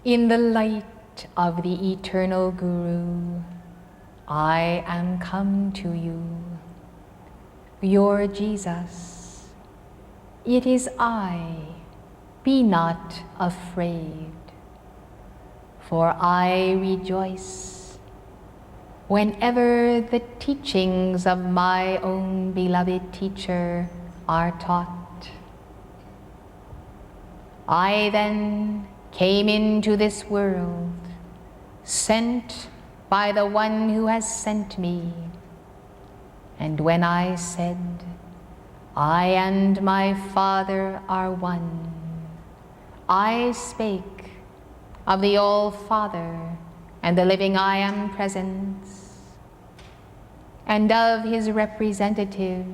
In the light of the eternal Guru, I am come to you. Your Jesus, it is I, be not afraid. For I rejoice whenever the teachings of my own beloved teacher are taught. I then came into this world, sent by the one who has sent me. And when I said, I and my Father are one, I spake of the All-Father and the living I Am presence, and of his representative,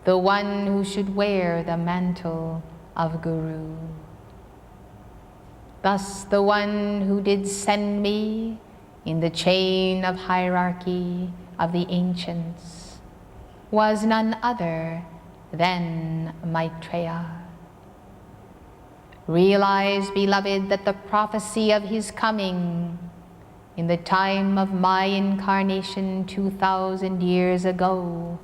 the one who should wear the mantle of Guru. Thus the one who did send me in the chain of hierarchy of the ancients was none other than Maitreya. Realize, beloved, that the prophecy of his coming in the time of my incarnation 2,000 years ago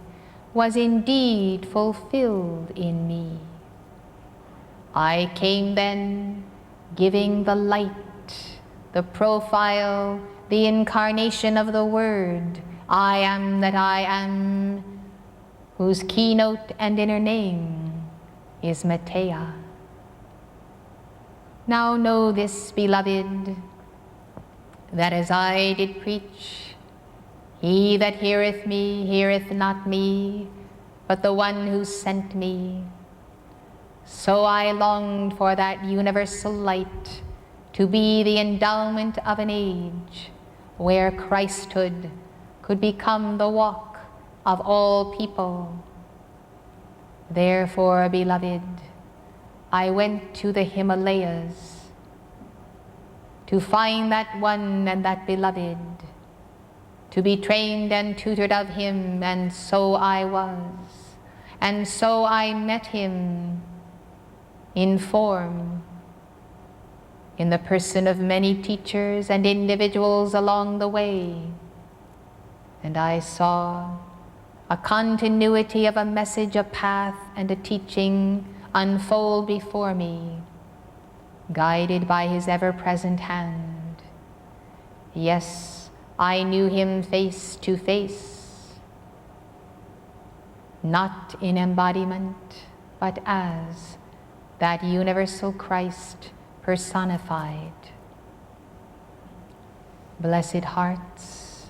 was indeed fulfilled in me. I came then giving the light, the profile, the incarnation of the Word, I am that I am, whose keynote and inner name is Maitreya. Now know this, beloved, that as I did preach, he that heareth me heareth not me, but the one who sent me. So I longed for that universal light to be the endowment of an age where Christhood could become the walk of all people. Therefore, beloved, I went to the Himalayas to find that one and that beloved, to be trained and tutored of him, and so I was, and so I met him in form, in the person of many teachers and individuals along the way. And I saw a continuity of a message, a path, and a teaching unfold before me, guided by his ever-present hand. Yes, I knew him face to face, not in embodiment, but as that universal Christ personified. Blessed hearts,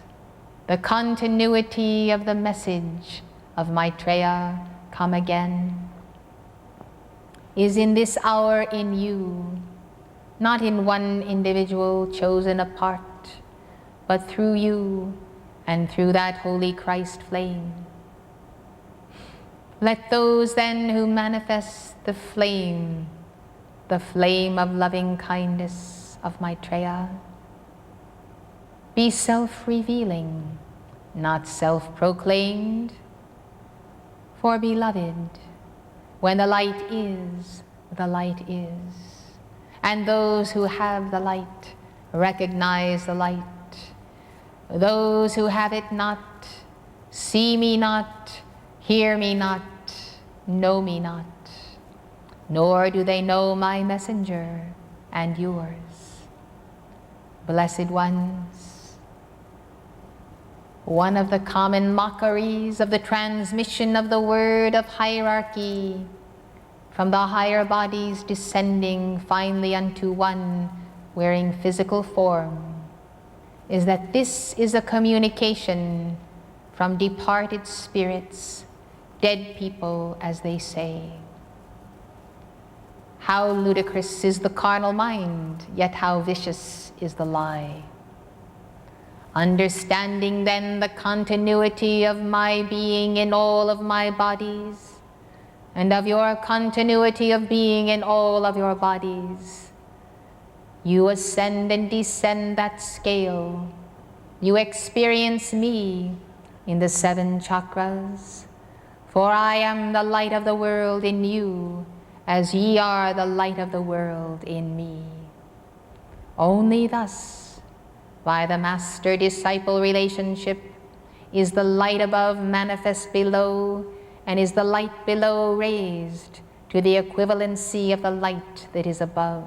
the continuity of the message of Maitreya, come again, is in this hour in you, not in one individual chosen apart, but through you and through that holy Christ flame. Let those then who manifest the flame of loving kindness of Maitreya, be self-revealing, not self-proclaimed. For beloved, when the light is, the light is. And those who have the light recognize the light. Those who have it not, see me not, hear me not, know me not, nor do they know my messenger and yours. Blessed ones, one of the common mockeries of the transmission of the word of hierarchy from the higher bodies descending finally unto one wearing physical form is that this is a communication from departed spirits, dead people, as they say. How ludicrous is the carnal mind, yet how vicious is the lie. Understanding then the continuity of my being in all of my bodies, and of your continuity of being in all of your bodies, you ascend and descend that scale. You experience me in the 7 chakras, for I am the light of the world in you, as ye are the light of the world in me. Only thus, by the master-disciple relationship, is the light above manifest below, and is the light below raised to the equivalency of the light that is above.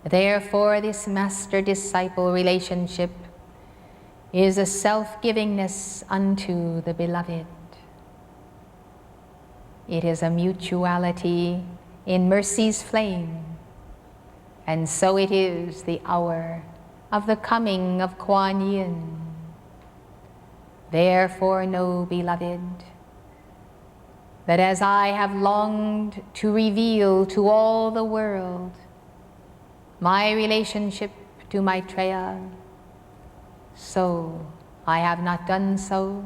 Therefore, this master-disciple relationship is a self-givingness unto the beloved. It is a mutuality in mercy's flame, and so it is the hour of the coming of Kuan Yin. Therefore know, beloved, that as I have longed to reveal to all the world my relationship to Maitreya, so I have not done so,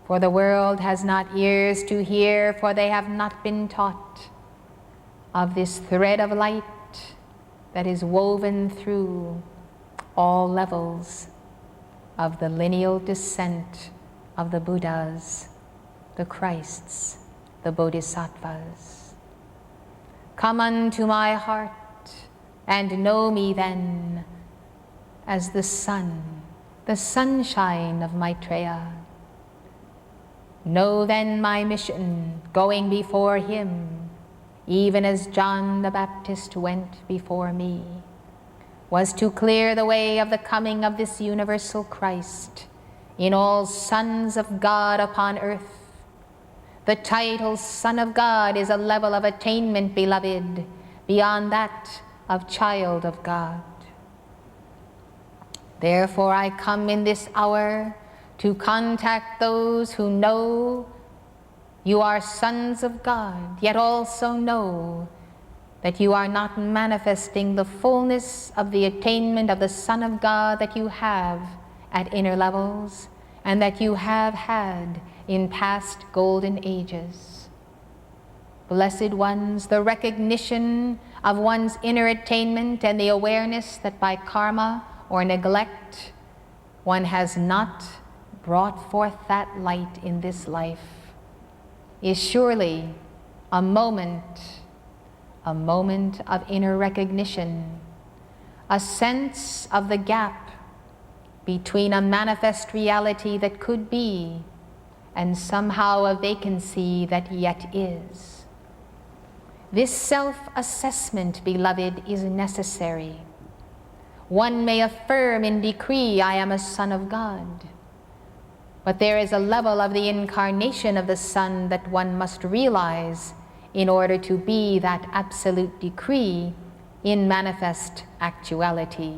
for the world has not ears to hear, for they have not been taught of this thread of light that is woven through all levels of the lineal descent of the Buddhas, the Christs, the Bodhisattvas. Come unto my heart and know me then as the sun, the sunshine of Maitreya. Know then my mission, going before him, even as John the Baptist went before me, was to clear the way of the coming of this universal Christ in all sons of God upon earth. The title Son of God is a level of attainment, beloved, beyond that of child of God. Therefore I come in this hour to contact those who know you are sons of God, yet also know that you are not manifesting the fullness of the attainment of the Son of God that you have at inner levels and that you have had in past golden ages. Blessed ones, the recognition of one's inner attainment and the awareness that by karma or neglect one has not brought forth that light in this life is surely a moment of inner recognition, a sense of the gap between a manifest reality that could be and somehow a vacancy that yet is. This self-assessment, beloved, is necessary. One may affirm in decree, I am a son of God. But there is a level of the incarnation of the Son that one must realize in order to be that absolute decree in manifest actuality.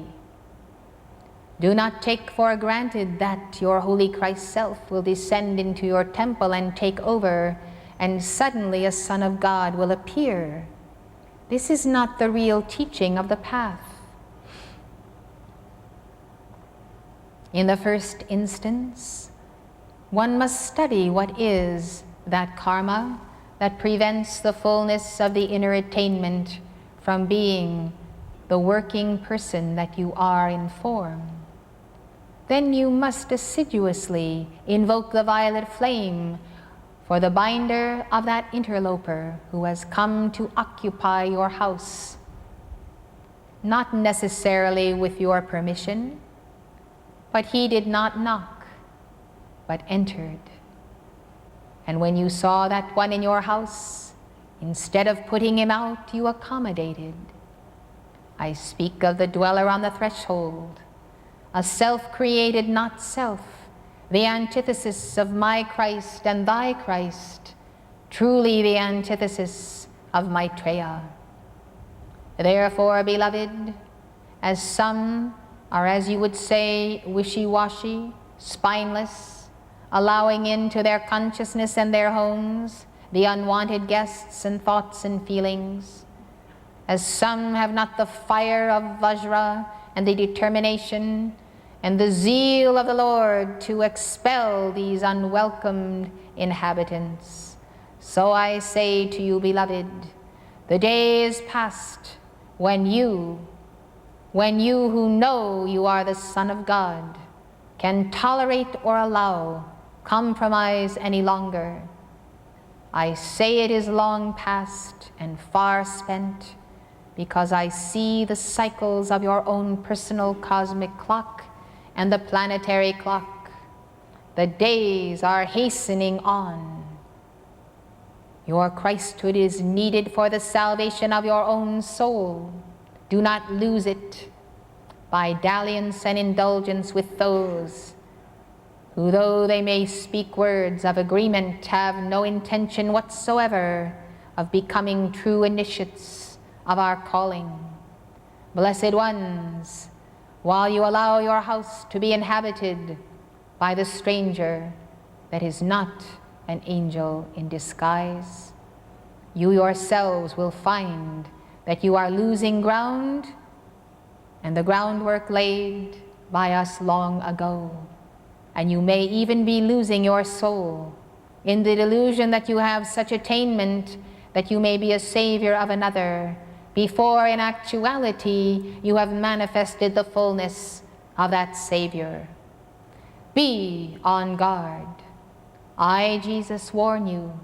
Do not take for granted that your Holy Christ Self will descend into your temple and take over, and suddenly a Son of God will appear. This is not the real teaching of the path. In the first instance, one must study what is that karma that prevents the fullness of the inner attainment from being the working person that you are in form. Then you must assiduously invoke the violet flame for the binder of that interloper who has come to occupy your house, not necessarily with your permission, but he did not knock, but entered. And when you saw that one in your house, instead of putting him out, you accommodated. I speak of the dweller on the threshold, a self-created not self, the antithesis of my Christ and thy Christ, truly the antithesis of Maitreya. Therefore, beloved, as some are, as you would say, wishy-washy, spineless, allowing into their consciousness and their homes the unwanted guests and thoughts and feelings, as some have not the fire of Vajra and the determination and the zeal of the Lord to expel these unwelcomed inhabitants, so I say to you, beloved, the day is past when you who know you are the Son of God can tolerate or allow compromise any longer. I say it is long past and far spent, because I see the cycles of your own personal cosmic clock and the planetary clock. The days are hastening on. Your Christhood is needed for the salvation of your own soul. Do not lose it by dalliance and indulgence with those who, though they may speak words of agreement, have no intention whatsoever of becoming true initiates of our calling. Blessed ones, while you allow your house to be inhabited by the stranger that is not an angel in disguise, you yourselves will find that you are losing ground, and the groundwork laid by us long ago. And you may even be losing your soul in the delusion that you have such attainment that you may be a savior of another, before in actuality you have manifested the fullness of that Savior. Be on guard. I, Jesus, warn you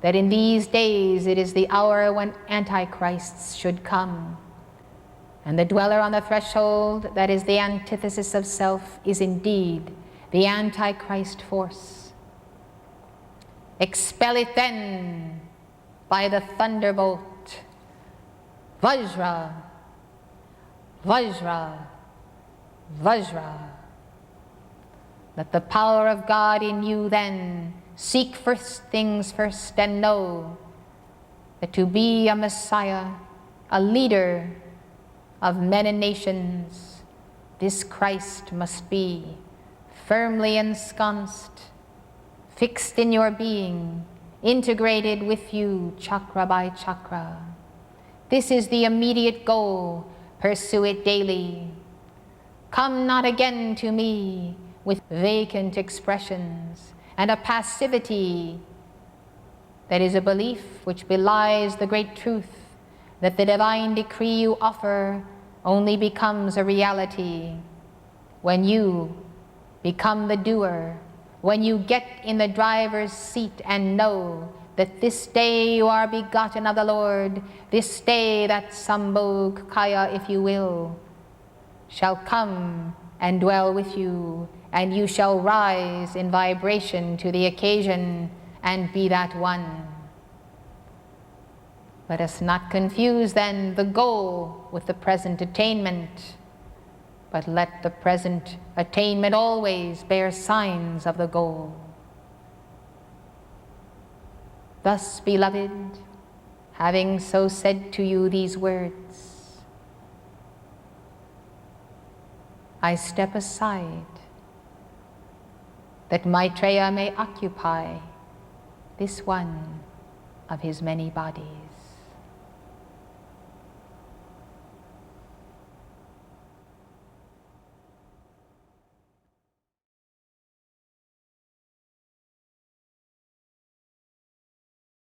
that in these days it is the hour when antichrists should come, and the dweller on the threshold, that is the antithesis of self, is indeed the antichrist force. Expel it then by the thunderbolt. Vajra, Vajra, Vajra. Let the power of God in you then seek first things first, and know that to be a Messiah, a leader of men and nations, this Christ must be firmly ensconced, fixed in your being, integrated with you chakra by chakra. This is the immediate goal. Pursue it daily. Come not again to me with vacant expressions and a passivity that is a belief which belies the great truth that the divine decree you offer only becomes a reality when you become the doer, when you get in the driver's seat and know that this day you are begotten of the Lord, this day that Sambhog Kaya, if you will, shall come and dwell with you, and you shall rise in vibration to the occasion and be that one. Let us not confuse then the goal with the present attainment, but let the present attainment always bear signs of the goal. Thus, beloved, having so said to you these words, I step aside that Maitreya may occupy this one of his many bodies.